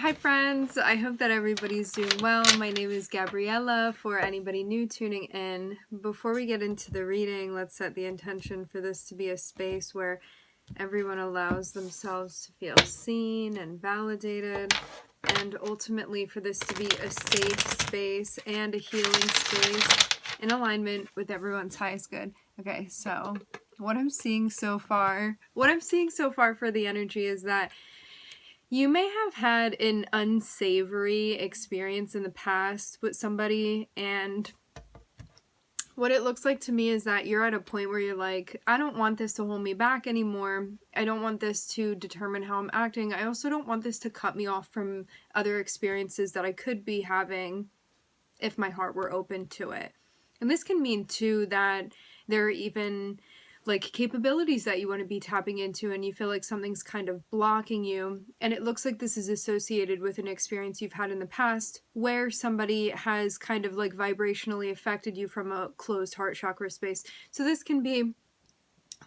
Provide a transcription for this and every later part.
Hi friends, I hope that everybody's doing well. My name is Gabriella for anybody new tuning in. Before we get into the reading, let's set the intention for this to be a space where everyone allows themselves to feel seen and validated, and ultimately for this to be a safe space and a healing space in alignment with everyone's highest good. Okay, so what I'm seeing so far for the energy is that you may have had an unsavory experience in the past with somebody, and what it looks like to me is that you're at a point where you're like, I don't want this to hold me back anymore. I don't want this to determine how I'm acting. I also don't want this to cut me off from other experiences that I could be having if my heart were open to it. And this can mean too that there are even like capabilities that you want to be tapping into and you feel like something's kind of blocking you, and it looks like this is associated with an experience you've had in the past where somebody has kind of like vibrationally affected you from a closed heart chakra space. So this can be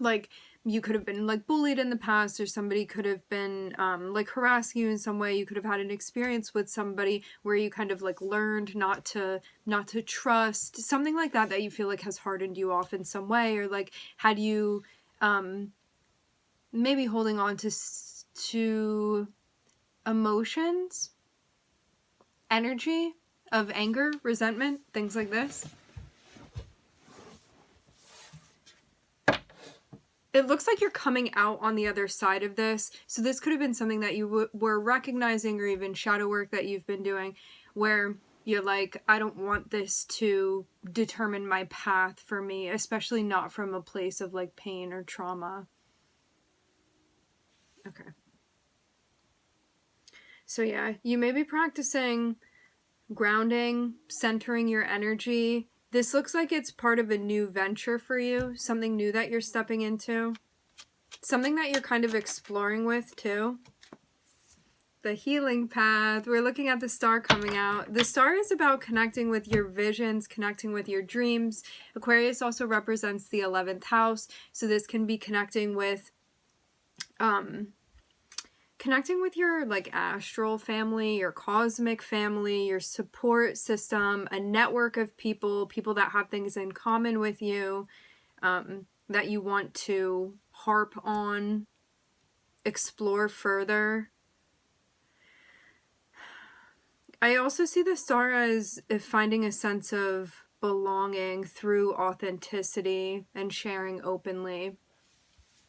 like you could have been like bullied in the past, or somebody could have been like harassing you in some way. You could have had an experience with somebody where you kind of like learned not to trust, something like that you feel like has hardened you off in some way, or like had you maybe holding on to emotions, energy of anger, resentment, things like this. It looks like you're coming out on the other side of this. So this could have been something that you were recognizing, or even shadow work that you've been doing, where you're like, I don't want this to determine my path for me, especially not from a place of like pain or trauma. Okay. So yeah, you may be practicing grounding, centering your energy. This looks like it's part of a new venture for you, something new that you're stepping into, something that you're kind of exploring with too. The healing path. We're looking at the star coming out. The star is about connecting with your visions, connecting with your dreams. Aquarius also represents the 11th house, so this can be connecting with your like astral family, your cosmic family, your support system, a network of people that have things in common with you, that you want to harp on, explore further. I also see the star as finding a sense of belonging through authenticity and sharing openly.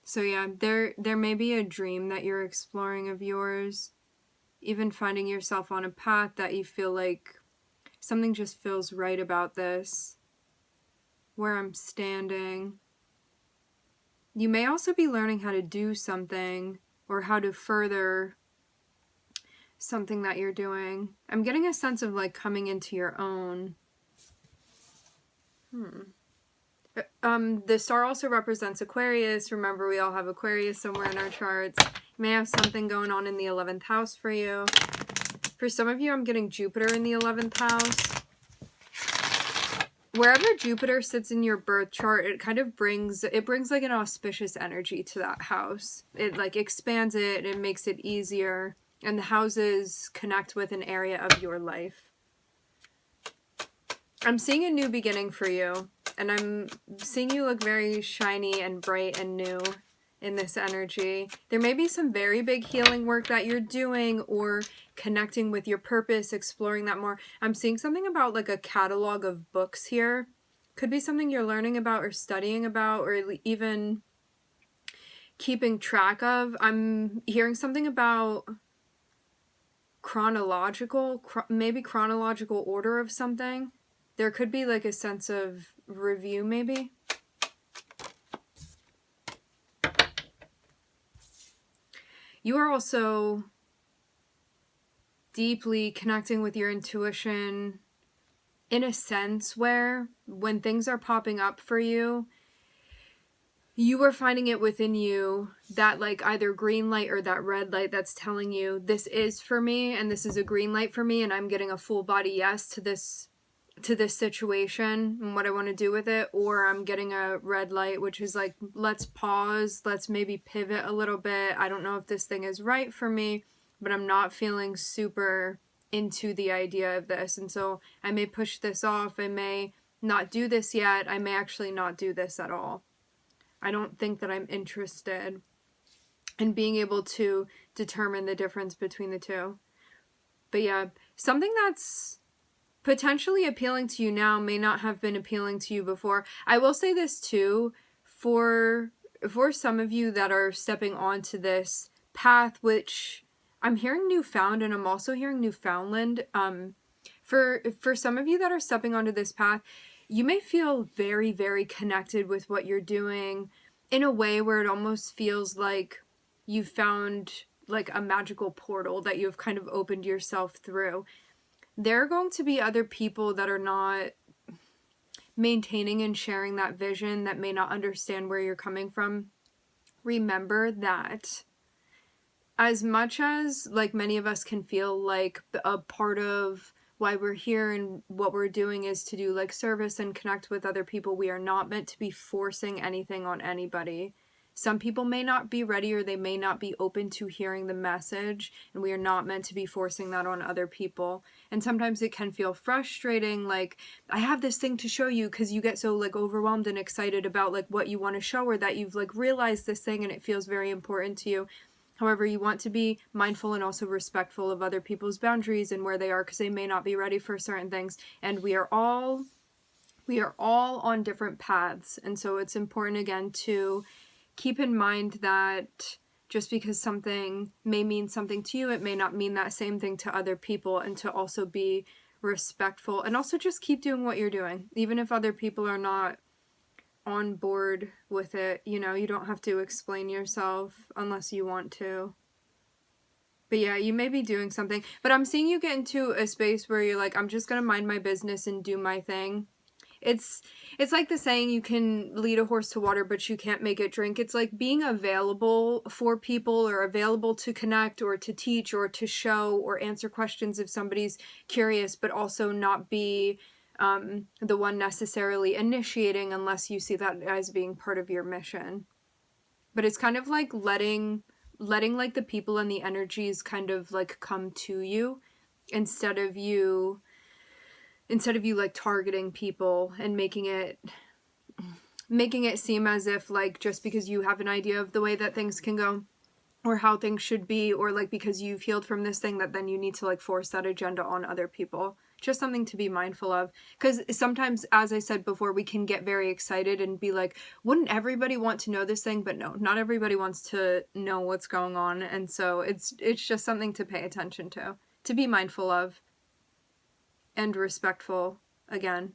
So yeah, there may be a dream that you're exploring of yours, even finding yourself on a path that you feel like something just feels right about this, where I'm standing. You may also be learning how to do something or how to further something that you're doing. I'm getting a sense of like coming into your own. The star also represents Aquarius. Remember, we all have Aquarius somewhere in our charts. You may have something going on in the 11th house for you. For some of you, I'm getting Jupiter in the 11th house. Wherever Jupiter sits in your birth chart, it kind of brings like an auspicious energy to that house. It like expands it, it makes it easier, and the houses connect with an area of your life. I'm seeing a new beginning for you, and I'm seeing you look very shiny and bright and new in this energy. There may be some very big healing work that you're doing, or connecting with your purpose, exploring that more. I'm seeing something about like a catalog of books here. Could be something you're learning about or studying about, or even keeping track of. I'm hearing something about maybe chronological order of something. There could be like a sense of review maybe. You are also deeply connecting with your intuition in a sense where when things are popping up for you, you are finding it within you, that like either green light or that red light that's telling you this is for me, and this is a green light for me, and I'm getting a full body yes to this situation and what I want to do with it. Or I'm getting a red light, which is like, let's pause, let's maybe pivot a little bit. I don't know if this thing is right for me. but I'm not feeling super into the idea of this. And so I may push this off. I may not do this yet. I may actually not do this at all. I don't think that I'm interested in being able to determine the difference between the two. But yeah, something that's potentially appealing to you now may not have been appealing to you before. I will say this too, for some of you that are stepping onto this path, which I'm hearing newfound and I'm also hearing Newfoundland. For some of you that are stepping onto this path, you may feel very, very connected with what you're doing in a way where it almost feels like you found like a magical portal that you've kind of opened yourself through. There are going to be other people that are not maintaining and sharing that vision, that may not understand where you're coming from. Remember that as much as like many of us can feel like a part of why we're here and what we're doing is to do like service and connect with other people, we are not meant to be forcing anything on anybody. Some people may not be ready, or they may not be open to hearing the message, and we are not meant to be forcing that on other people. And sometimes it can feel frustrating, like, I have this thing to show you, because you get so like overwhelmed and excited about like what you want to show, or that you've like realized this thing and it feels very important to you. However, you want to be mindful and also respectful of other people's boundaries and where they are, because they may not be ready for certain things. And we are all on different paths. And so it's important, again, to keep in mind that just because something may mean something to you, it may not mean that same thing to other people, and to also be respectful and also just keep doing what you're doing. Even if other people are not on board with it, you know, you don't have to explain yourself unless you want to. But yeah, you may be doing something, but I'm seeing you get into a space where you're like, I'm just gonna mind my business and do my thing. It's like the saying, you can lead a horse to water, but you can't make it drink. It's like being available for people, or available to connect or to teach or to show or answer questions if somebody's curious, but also not be the one necessarily initiating unless you see that as being part of your mission. But it's kind of like letting like the people and the energies kind of like come to you, instead of you like targeting people and making it seem as if like just because you have an idea of the way that things can go or how things should be, or like because you've healed from this thing, that then you need to like force that agenda on other people. Just something to be mindful of, because sometimes, as I said before, we can get very excited and be like, wouldn't everybody want to know this thing? But no, not everybody wants to know what's going on. And so it's just something to pay attention to be mindful of. And respectful, again.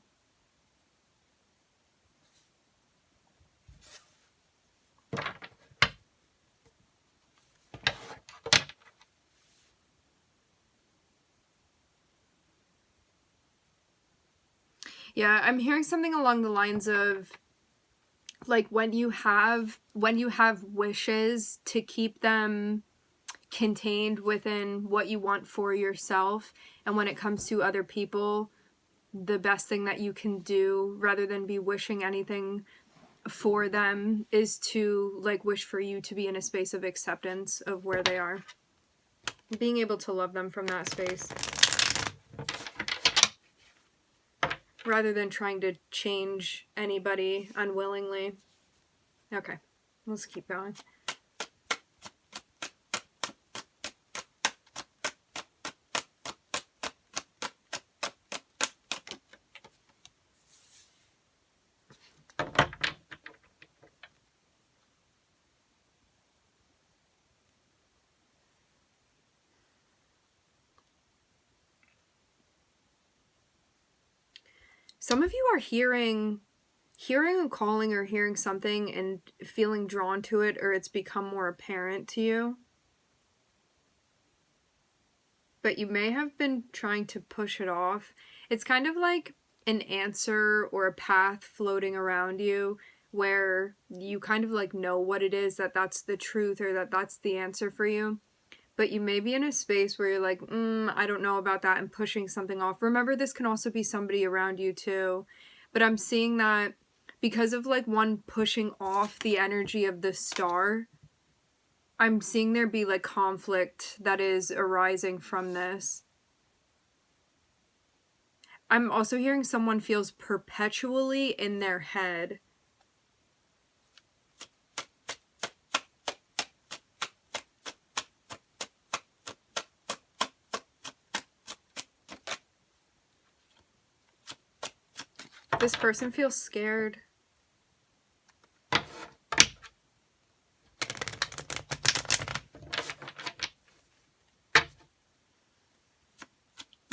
Yeah, I'm hearing something along the lines of like when you have wishes, to keep them contained within what you want for yourself, and when it comes to other people, the best thing that you can do, rather than be wishing anything for them, is to like wish for you to be in a space of acceptance of where they are, being able to love them from that space, rather than trying to change anybody unwillingly. Okay, let's keep going. Some of you are hearing a calling, or hearing something and feeling drawn to it, or it's become more apparent to you. But you may have been trying to push it off. It's kind of like an answer or a path floating around you, where you kind of like know what it is, that's the truth, or that's the answer for you. But you may be in a space where you're like, I don't know about that, and pushing something off. Remember, this can also be somebody around you too. But I'm seeing that because of like one pushing off the energy of the star, I'm seeing there be like conflict that is arising from this. I'm also hearing someone feels perpetually in their head. This person feels scared.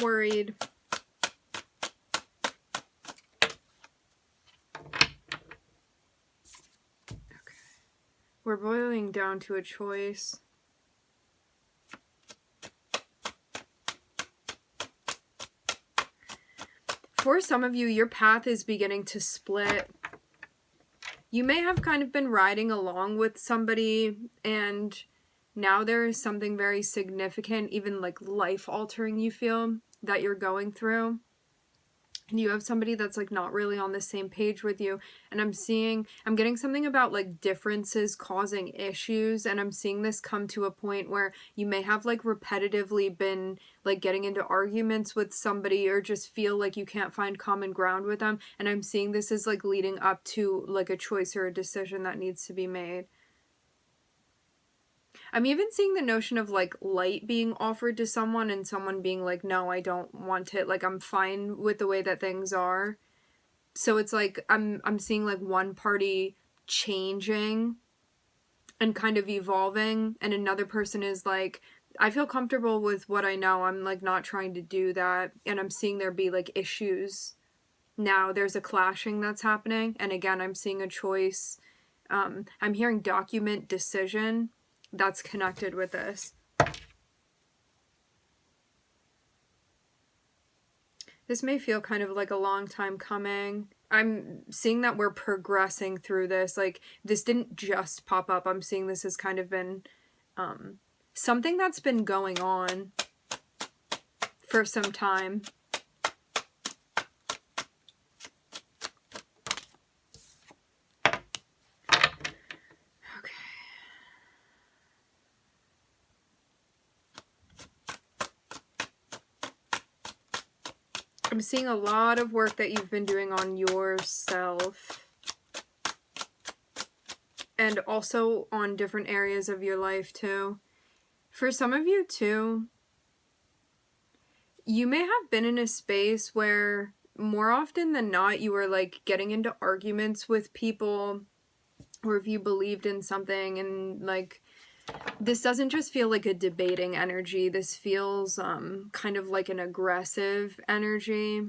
Worried. Okay. We're boiling down to a choice. For some of you, your path is beginning to split. You may have kind of been riding along with somebody, and now there is something very significant, even like life-altering, you feel, that you're going through. And you have somebody that's like not really on the same page with you, and I'm getting something about like differences causing issues, and I'm seeing this come to a point where you may have like repetitively been like getting into arguments with somebody, or just feel like you can't find common ground with them, and I'm seeing this is like leading up to like a choice or a decision that needs to be made. I'm even seeing the notion of like light being offered to someone, and someone being like, no, I don't want it, like I'm fine with the way that things are. So it's like I'm seeing like one party changing and kind of evolving, and another person is like, I feel comfortable with what I know, I'm like not trying to do that. And I'm seeing there be like issues. Now there's a clashing that's happening, and again I'm seeing a choice. I'm hearing document decision that's connected with this. This may feel kind of like a long time coming. I'm seeing that we're progressing through this. Like, this didn't just pop up. I'm seeing this has kind of been something that's been going on for some time. I'm seeing a lot of work that you've been doing on yourself, and also on different areas of your life too. For some of you too, you may have been in a space where more often than not you were like getting into arguments with people, or if you believed in something, and like this doesn't just feel like a debating energy. This feels kind of like an aggressive energy.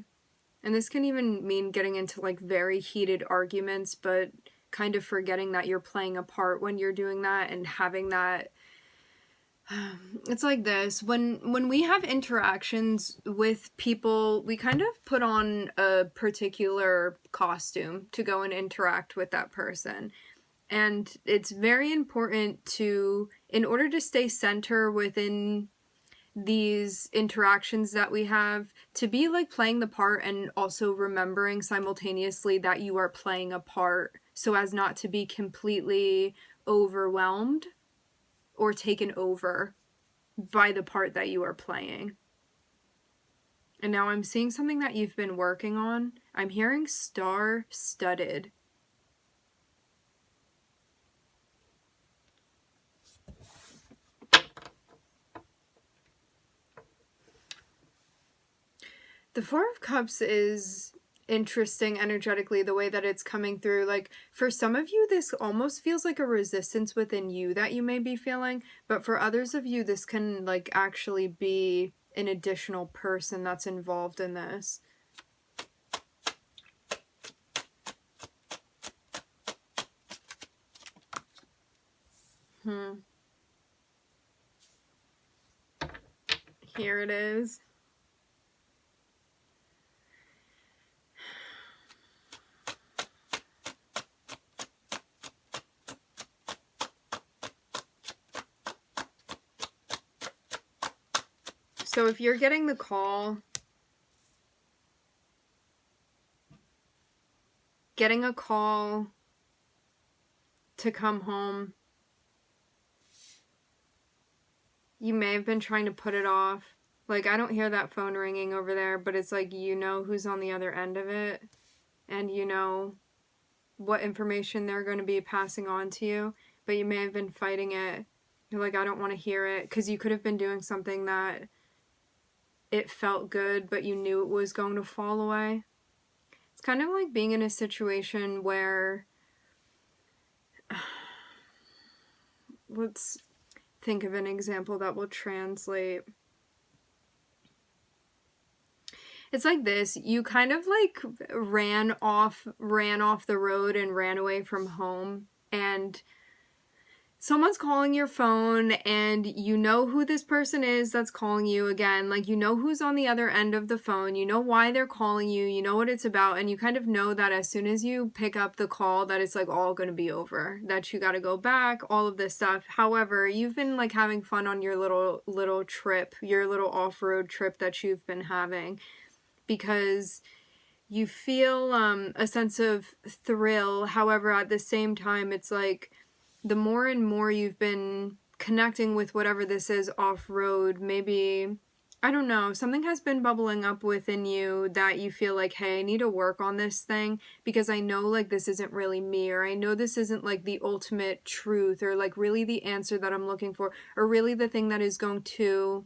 And this can even mean getting into like very heated arguments, but kind of forgetting that you're playing a part when you're doing that, and having that. It's like this. When we have interactions with people, we kind of put on a particular costume to go and interact with that person. And it's very important to, in order to stay center within these interactions that we have, to be like playing the part, and also remembering simultaneously that you are playing a part, so as not to be completely overwhelmed or taken over by the part that you are playing. And now I'm seeing something that you've been working on. I'm hearing star-studded. The Four of Cups is interesting energetically, the way that it's coming through. Like, for some of you, this almost feels like a resistance within you that you may be feeling, but for others of you, this can like actually be an additional person that's involved in this. Here it is. So if you're getting the call, getting a call to come home, You may have been trying to put it off. Like, I don't hear that phone ringing over there, but it's like you know who's on the other end of it, and you know what information they're going to be passing on to you, but you may have been fighting it. You're like, I don't want to hear it, because you could have been doing something that it felt good, but you knew it was going to fall away. It's kind of like being in a situation where, let's think of an example that will translate. It's like this. You kind of like ran off the road and ran away from home, and someone's calling your phone, and you know who this person is that's calling you again. Like, you know who's on the other end of the phone. You know why they're calling you. You know what it's about. And you kind of know that as soon as you pick up the call, that it's like all going to be over. That you got to go back, all of this stuff. However, you've been like having fun on your little trip, your little off-road trip that you've been having, because you feel a sense of thrill. However, at the same time, it's like the more and more you've been connecting with whatever this is off-road, maybe, I don't know, something has been bubbling up within you that you feel like, hey, I need to work on this thing, because I know like this isn't really me, or I know this isn't like the ultimate truth, or like really the answer that I'm looking for, or really the thing that is going to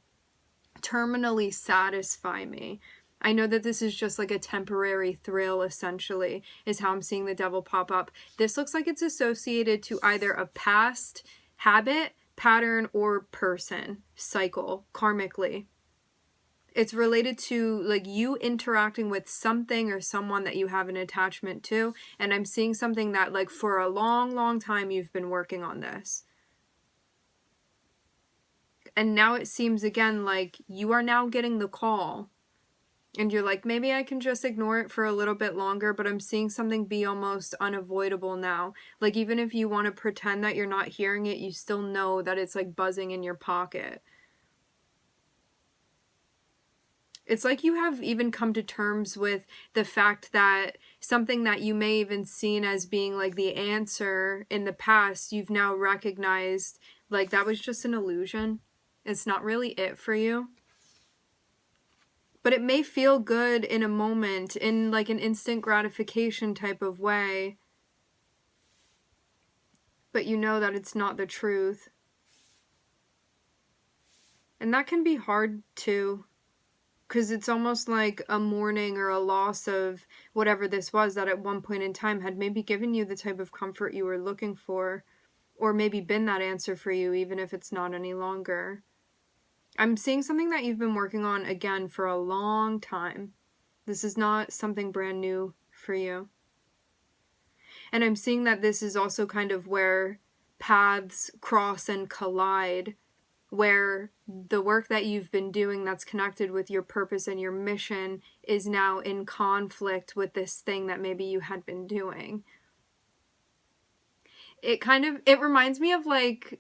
terminally satisfy me. I know that this is just like a temporary thrill, essentially, is how I'm seeing the devil pop up. This looks like it's associated to either a past habit, pattern, or person, cycle, karmically. It's related to like you interacting with something or someone that you have an attachment to. And I'm seeing something that like for a long, long time you've been working on this. And now it seems again like you are now getting the call. And you're like, maybe I can just ignore it for a little bit longer, but I'm seeing something be almost unavoidable now. Like, even if you want to pretend that you're not hearing it, you still know that it's like buzzing in your pocket. It's like you have even come to terms with the fact that something that you may even seen as being like the answer in the past, you've now recognized like that was just an illusion. It's not really it for you. But it may feel good in a moment, in like an instant gratification type of way. But you know that it's not the truth. And that can be hard too. Because it's almost like a mourning or a loss of whatever this was that at one point in time had maybe given you the type of comfort you were looking for. Or maybe been that answer for you, even if it's not any longer. I'm seeing something that you've been working on again for a long time. This is not something brand new for you. And I'm seeing that this is also kind of where paths cross and collide, where the work that you've been doing that's connected with your purpose and your mission is now in conflict with this thing that maybe you had been doing. It reminds me of like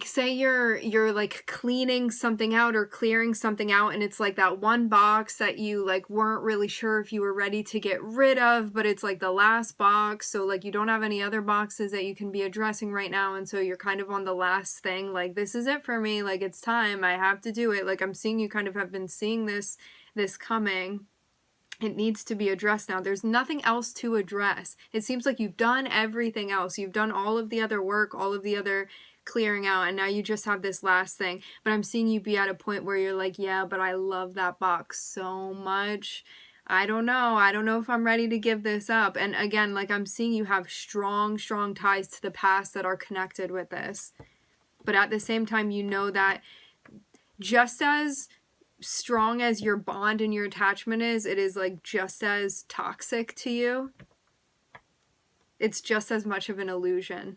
say you're like cleaning something out or clearing something out, and it's like that one box that you like weren't really sure if you were ready to get rid of, but it's like the last box, so like you don't have any other boxes that you can be addressing right now, and so you're kind of on the last thing, like this is it for me, like it's time, I have to do it. Like I'm seeing you kind of have been seeing this coming. It needs to be addressed now. There's nothing else to address. It seems like you've done everything else. You've done all of the other work, all of the other clearing out, and now you just have this last thing. But I'm seeing you be at a point where you're like, yeah, but I love that box so much. I don't know if I'm ready to give this up. And again, like I'm seeing you have strong, strong ties to the past that are connected with this. But at the same time, you know that just as strong as your bond and your attachment is, it is like just as toxic to you. It's just as much of an illusion.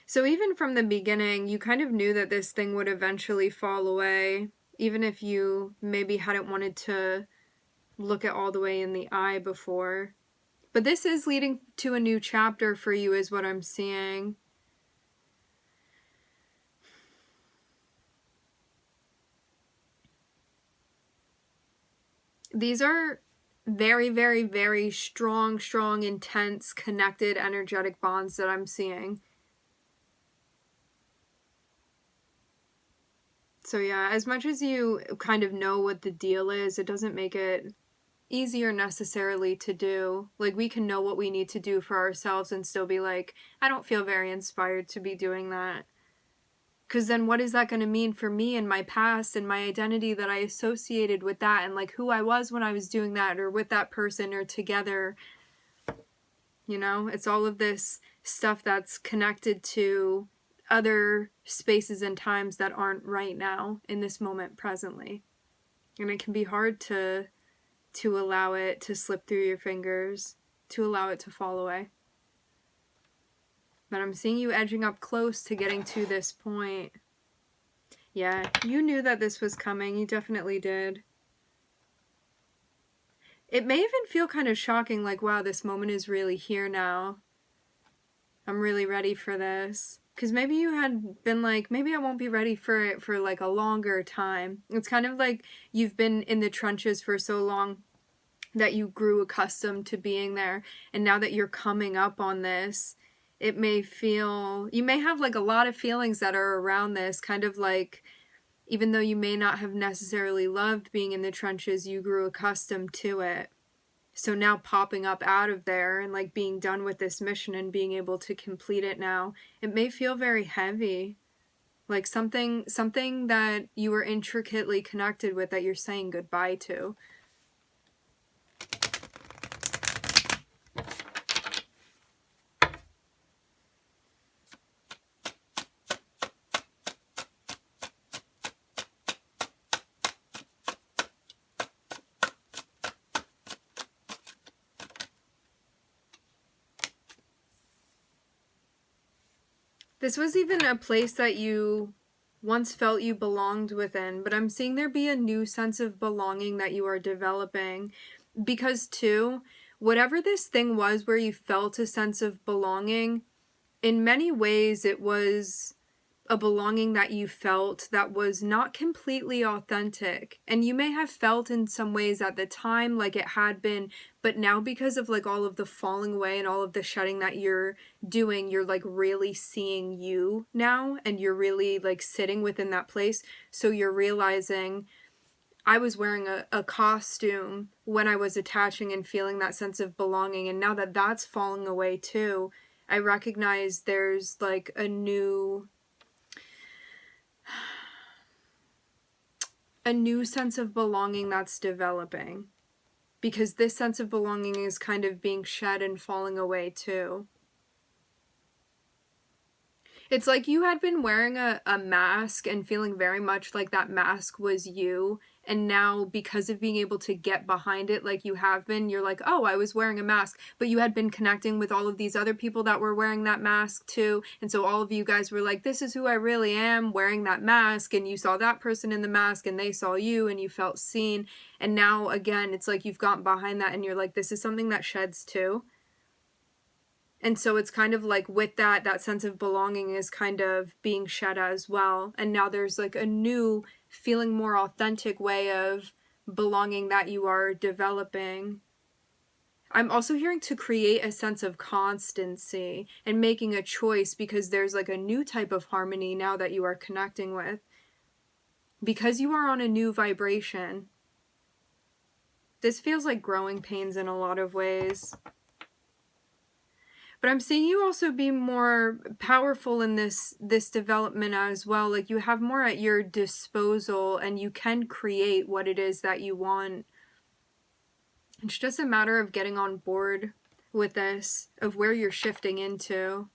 So even from the beginning, you kind of knew that this thing would eventually fall away, even if you maybe hadn't wanted to look it all the way in the eye before. But this is leading to a new chapter for you, is what I'm seeing. These are very, very, very strong, intense, connected, energetic bonds that I'm seeing. So yeah, as much as you kind of know what the deal is, it doesn't make it easier necessarily to do. Like, we can know what we need to do for ourselves and still be like, I don't feel very inspired to be doing that. Because then what is that going to mean for me and my past and my identity that I associated with that, and like who I was when I was doing that or with that person or together? You know, it's all of this stuff that's connected to other spaces and times that aren't right now in this moment presently. And it can be hard to allow it to slip through your fingers, to allow it to fall away. But I'm seeing you edging up close to getting to this point. Yeah, you knew that this was coming. You definitely did. It may even feel kind of shocking, like, wow, this moment is really here now. I'm really ready for this. Because maybe you had been like, maybe I won't be ready for it for like a longer time. It's kind of like you've been in the trenches for so long that you grew accustomed to being there. And now that you're coming up on this, it may feel, you may have like a lot of feelings that are around this, kind of like, even though you may not have necessarily loved being in the trenches, you grew accustomed to it. So now popping up out of there and like being done with this mission and being able to complete it now, it may feel very heavy. Like something that you were intricately connected with that you're saying goodbye to. This was even a place that you once felt you belonged within, but I'm seeing there be a new sense of belonging that you are developing. Because too, whatever this thing was where you felt a sense of belonging, in many ways it was a belonging that you felt that was not completely authentic. And you may have felt in some ways at the time like it had been, but now because of like all of the falling away and all of the shedding that you're doing, you're like really seeing you now, and you're really like sitting within that place. So you're realizing, I was wearing a costume when I was attaching and feeling that sense of belonging, and now that that's falling away too, I recognize there's like a new sense of belonging that's developing, because this sense of belonging is kind of being shed and falling away too. It's like you had been wearing a mask and feeling very much like that mask was you, and now because of being able to get behind it like you have been, you're like, oh, I was wearing a mask, but you had been connecting with all of these other people that were wearing that mask too, and so all of you guys were like, this is who I really am, wearing that mask, and you saw that person in the mask and they saw you and you felt seen, and now again it's like you've gotten behind that and you're like, this is something that sheds too. And so it's kind of like with that sense of belonging is kind of being shed as well. And now there's like a new, feeling more authentic way of belonging that you are developing. I'm also hearing to create a sense of constancy and making a choice, because there's like a new type of harmony now that you are connecting with. Because you are on a new vibration. This feels like growing pains in a lot of ways. But I'm seeing you also be more powerful in this development as well. Like you have more at your disposal and you can create what it is that you want. It's just a matter of getting on board with this, of where you're shifting into.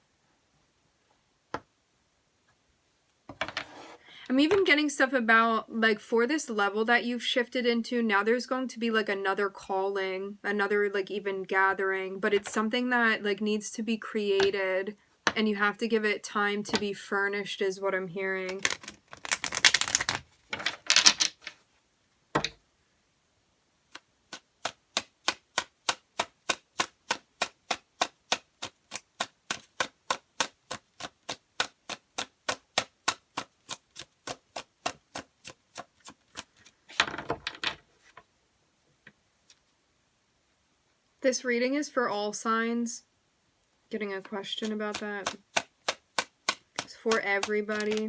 I'm even getting stuff about, like, for this level that you've shifted into, now there's going to be, like, another calling, another, like, even gathering, but it's something that, like, needs to be created, and you have to give it time to be furnished, is what I'm hearing. This reading is for all signs. Getting a question about that. It's for everybody.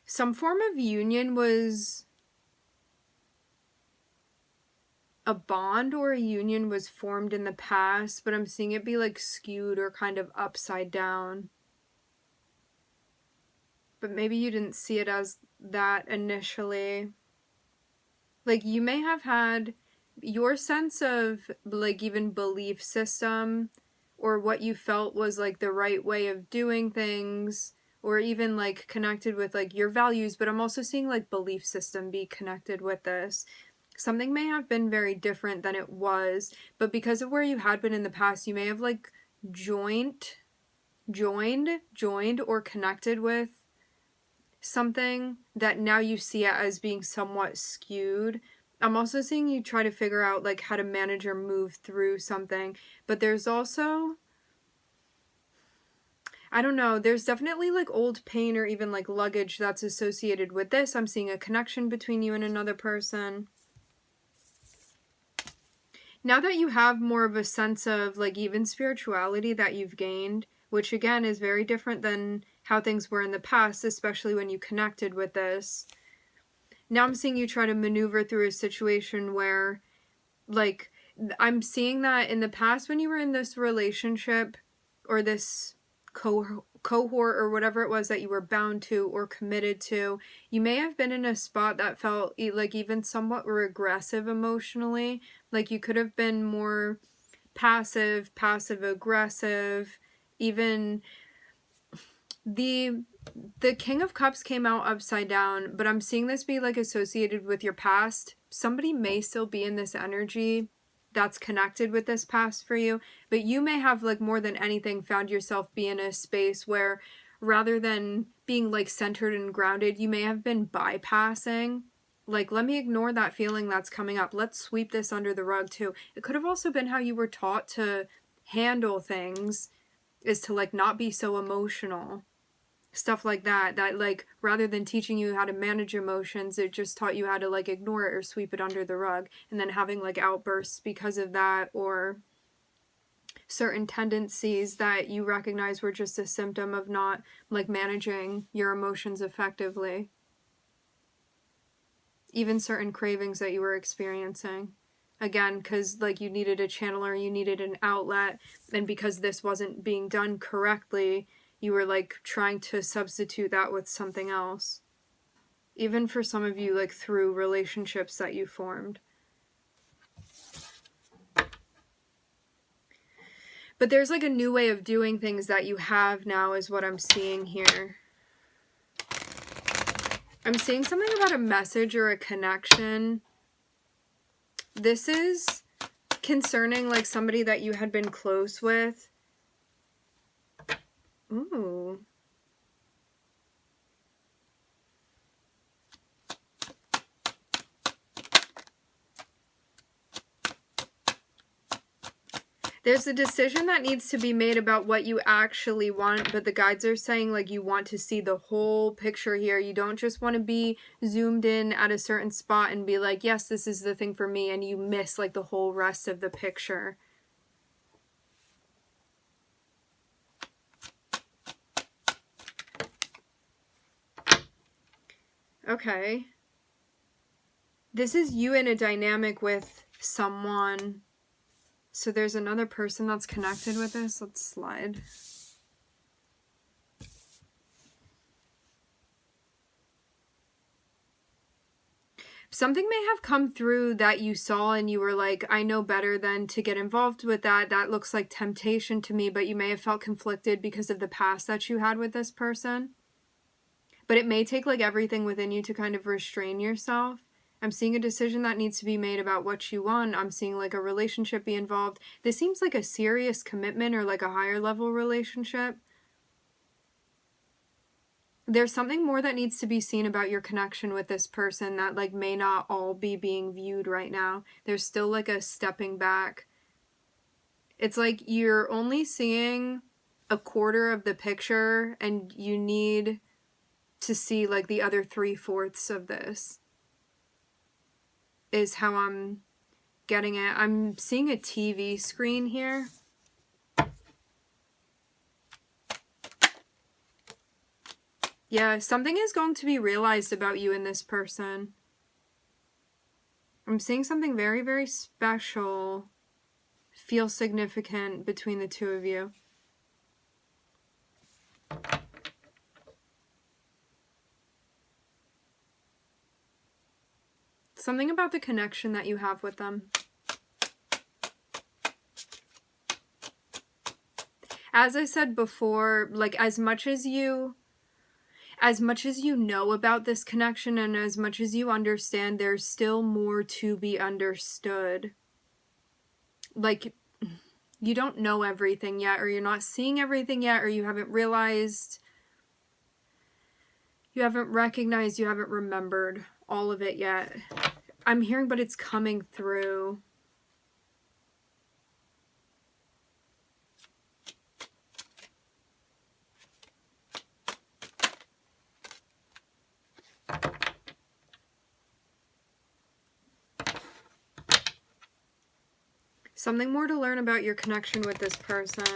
Some form of union was a bond, or a union was formed in the past, but I'm seeing it be like skewed or kind of upside down. But maybe you didn't see it as that initially. Like, you may have had your sense of like even belief system, or what you felt was like the right way of doing things, or even like connected with like your values, but I'm also seeing like belief system be connected with this. Something may have been very different than it was, but because of where you had been in the past, you may have like joined or connected with something that now you see it as being somewhat skewed. I'm also seeing you try to figure out like how to manage or move through something, but there's also, I don't know, there's definitely like old pain or even like luggage that's associated with this. I'm seeing a connection between you and another person. Now that you have more of a sense of like even spirituality that you've gained, which again is very different than how things were in the past, especially when you connected with this. Now I'm seeing you try to maneuver through a situation where, like, I'm seeing that in the past when you were in this relationship or this cohort or whatever it was that you were bound to or committed to, you may have been in a spot that felt like even somewhat regressive emotionally. Like, you could have been more passive aggressive. Even the King of Cups came out upside down, but I'm seeing this be like associated with your past. Somebody may still be in this energy that's connected with this past for you, but you may have like more than anything found yourself be in a space where rather than being like centered and grounded, you may have been bypassing. Like, let me ignore that feeling that's coming up. Let's sweep this under the rug too. It could have also been how you were taught to handle things, is to like not be so emotional. Stuff like that, that like rather than teaching you how to manage emotions, it just taught you how to like ignore it or sweep it under the rug, and then having like outbursts because of that, or certain tendencies that you recognize were just a symptom of not like managing your emotions effectively. Even certain cravings that you were experiencing, again because like you needed a channeler, you needed an outlet, and because this wasn't being done correctly, you were like trying to substitute that with something else. Even for some of you, like through relationships that you formed. But there's like a new way of doing things that you have now is what I'm seeing here. I'm seeing something about a message or a connection. This is concerning like somebody that you had been close with. Ooh. There's a decision that needs to be made about what you actually want, but the guides are saying like you want to see the whole picture here. You don't just want to be zoomed in at a certain spot and be like, yes, this is the thing for me, and you miss like the whole rest of the picture. Okay. This is you in a dynamic with someone. So there's another person that's connected with this. Let's slide. Something may have come through that you saw and you were like, I know better than to get involved with that. That looks like temptation to me, but you may have felt conflicted because of the past that you had with this person. But it may take like everything within you to kind of restrain yourself I'm seeing a decision that needs to be made about what you want. I'm seeing like a relationship be involved. This seems like a serious commitment or like a higher level relationship. There's something more that needs to be seen about your connection with this person that like may not all be being viewed right now. There's still like a stepping back. It's like you're only seeing a quarter of the picture and you need to see like the other 3/4 of this, is how I'm getting it. I'm seeing a TV screen here. Yeah, something is going to be realized about you and this person. I'm seeing something very, very special feel significant between the two of you. Something about the connection that you have with them. As I said before, like as much as you know about this connection and as much as you understand, there's still more to be understood. Like, you don't know everything yet, or you're not seeing everything yet, or you haven't realized, you haven't recognized, you haven't remembered all of it yet. I'm hearing, but it's coming through. Something more to learn about your connection with this person.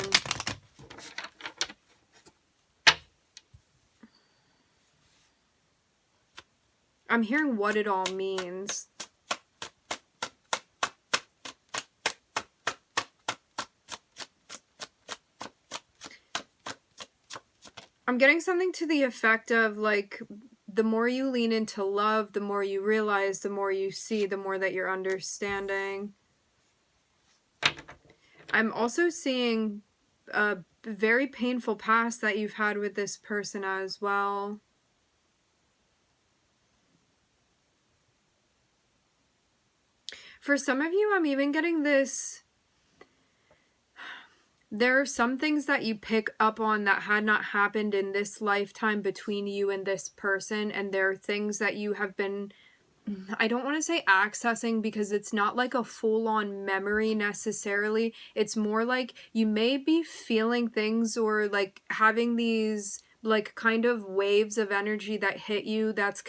I'm hearing what it all means. I'm getting something to the effect of like, the more you lean into love, the more you realize, the more you see, the more that you're understanding. I'm also seeing a very painful past that you've had with this person as well. For some of you, I'm even getting this. There are some things that you pick up on that had not happened in this lifetime between you and this person, and there are things that you have been, I don't want to say accessing because it's not like a full-on memory necessarily. It's more like you may be feeling things or like having these like kind of waves of energy that hit you that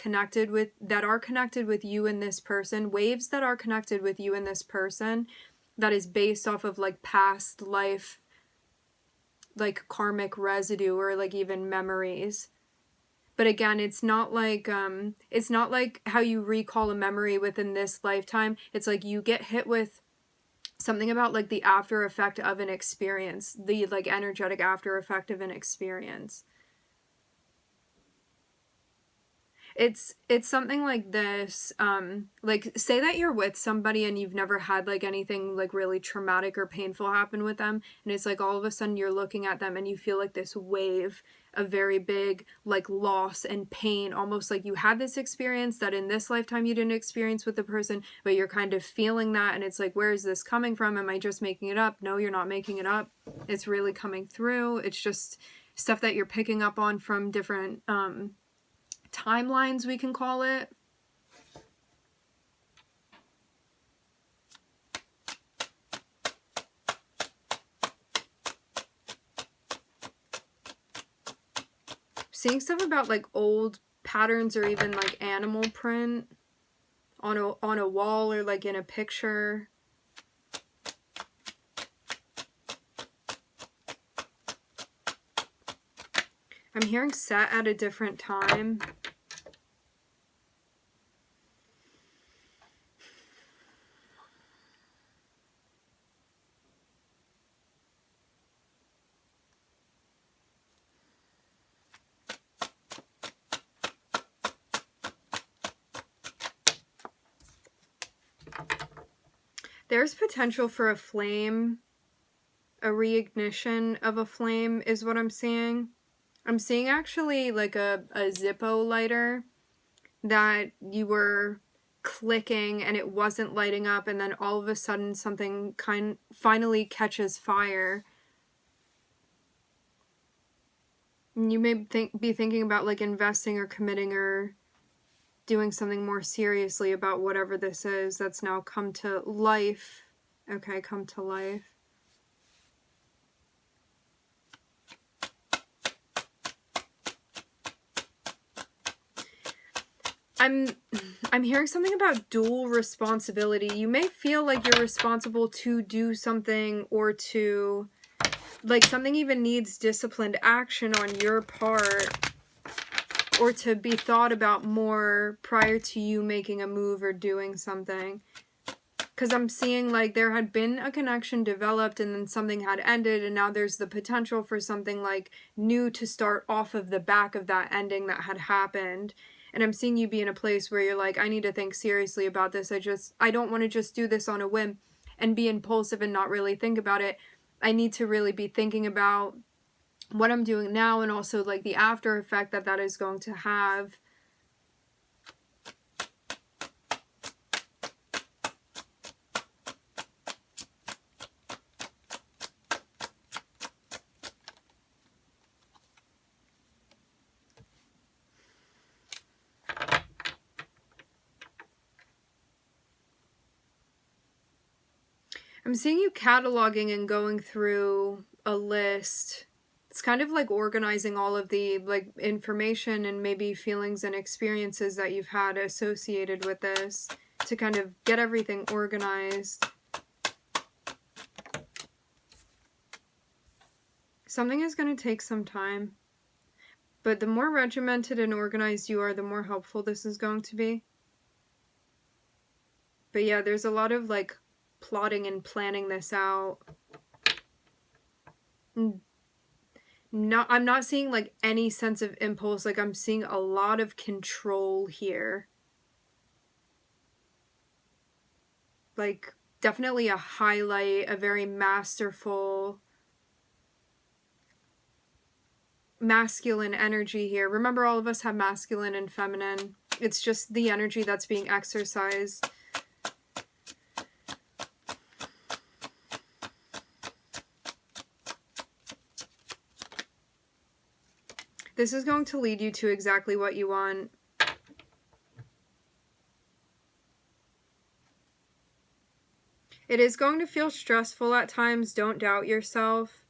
are connected with you and this person. Waves that are connected with you and this person that is based off of like past life, like karmic residue or like even memories. But again, it's not like how you recall a memory within this lifetime. It's like you get hit with something about like the after effect of an experience, the like energetic after effect of an experience. It's something like this, like say that you're with somebody and you've never had like anything like really traumatic or painful happen with them, and it's like all of a sudden you're looking at them and you feel like this wave of very big like loss and pain, almost like you had this experience that in this lifetime you didn't experience with the person, but you're kind of feeling that, and it's like, where is this coming from? Am I just making it up? No, you're not making it up. It's really coming through. It's just stuff that you're picking up on from different timelines, we can call it. Seeing stuff about like old patterns or even like animal print on a wall or like in a picture. I'm hearing set at a different time. There's potential for a flame, a reignition of a flame is what I'm seeing. I'm seeing actually like a Zippo lighter that you were clicking and it wasn't lighting up, and then all of a sudden something finally catches fire. And you may be thinking about like investing or committing or doing something more seriously about whatever this is that's now come to life. Okay, come to life. I'm hearing something about dual responsibility. You may feel like you're responsible to do something, or to, like, something even needs disciplined action on your part, or to be thought about more prior to you making a move or doing something. Because I'm seeing like there had been a connection developed and then something had ended, and now there's the potential for something like new to start off of the back of that ending that had happened. And I'm seeing you be in a place where you're like, I need to think seriously about this. I don't want to just do this on a whim and be impulsive and not really think about it. I need to really be thinking about what I'm doing now, and also like the after effect that that is going to have. I'm seeing you cataloging and going through a list. It's kind of like organizing all of the like information and maybe feelings and experiences that you've had associated with this, to kind of get everything organized. Something is going to take some time, but the more regimented and organized you are, the more helpful this is going to be. But yeah, there's a lot of like plotting and planning this out. I'm not seeing like any sense of impulse. Like I'm seeing a lot of control here. Like definitely a highlight, a very masterful masculine energy here. Remember, all of us have masculine and feminine. It's just the energy that's being exercised. This is going to lead you to exactly what you want. It is going to feel stressful at times. Don't doubt yourself.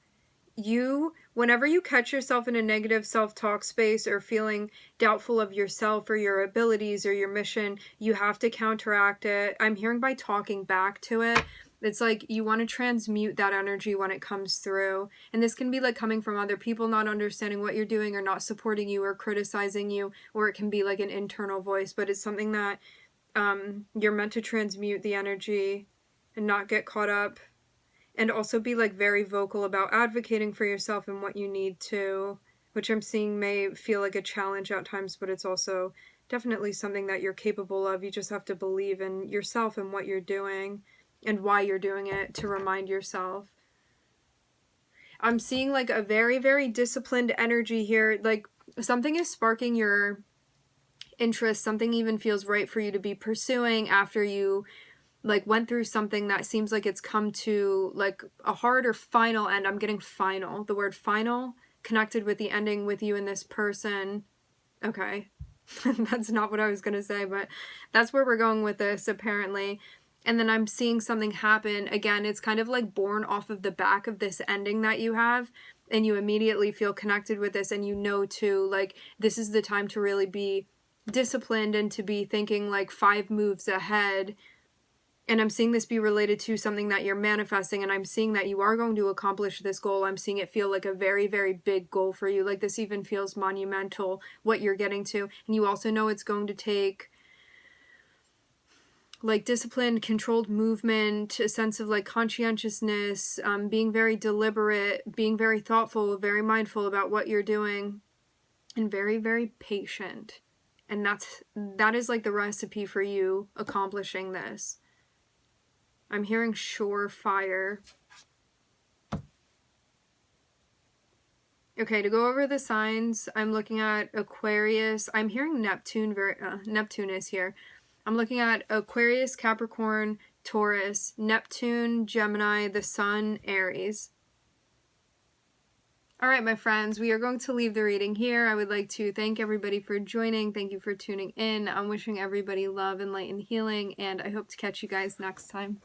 Whenever you catch yourself in a negative self-talk space or feeling doubtful of yourself or your abilities or your mission, you have to counteract it. I'm hearing by talking back to it. It's like you want to transmute that energy when it comes through. And this can be like coming from other people not understanding what you're doing or not supporting you or criticizing you, or it can be like an internal voice, but it's something that you're meant to transmute the energy and not get caught up. And also be like very vocal about advocating for yourself and what you need to, which I'm seeing may feel like a challenge at times, but it's also definitely something that you're capable of. You just have to believe in yourself and what you're doing and why you're doing it, to remind yourself. I'm seeing like a very, very disciplined energy here. Like something is sparking your interest. Something even feels right for you to be pursuing after you like went through something that seems like it's come to like a hard or final end. I'm getting final. The word final connected with the ending with you and this person. Okay. That's not what I was going to say, but that's where we're going with this apparently. And then I'm seeing something happen. Again, it's kind of like born off of the back of this ending that you have, and you immediately feel connected with this, and you know too, like this is the time to really be disciplined and to be thinking like 5 moves ahead. And I'm seeing this be related to something that you're manifesting, and I'm seeing that you are going to accomplish this goal. I'm seeing it feel like a very, very big goal for you. Like this even feels monumental, what you're getting to. And you also know it's going to take like disciplined, controlled movement, a sense of like conscientiousness, being very deliberate, being very thoughtful, very mindful about what you're doing, and very, very patient. And that is like the recipe for you accomplishing this. I'm hearing surefire. Okay, to go over the signs, I'm looking at Aquarius. I'm hearing Neptune. Neptune is here. I'm looking at Aquarius, Capricorn, Taurus, Neptune, Gemini, the Sun, Aries. All right, my friends, we are going to leave the reading here. I would like to thank everybody for joining. Thank you for tuning in. I'm wishing everybody love and light and healing, and I hope to catch you guys next time.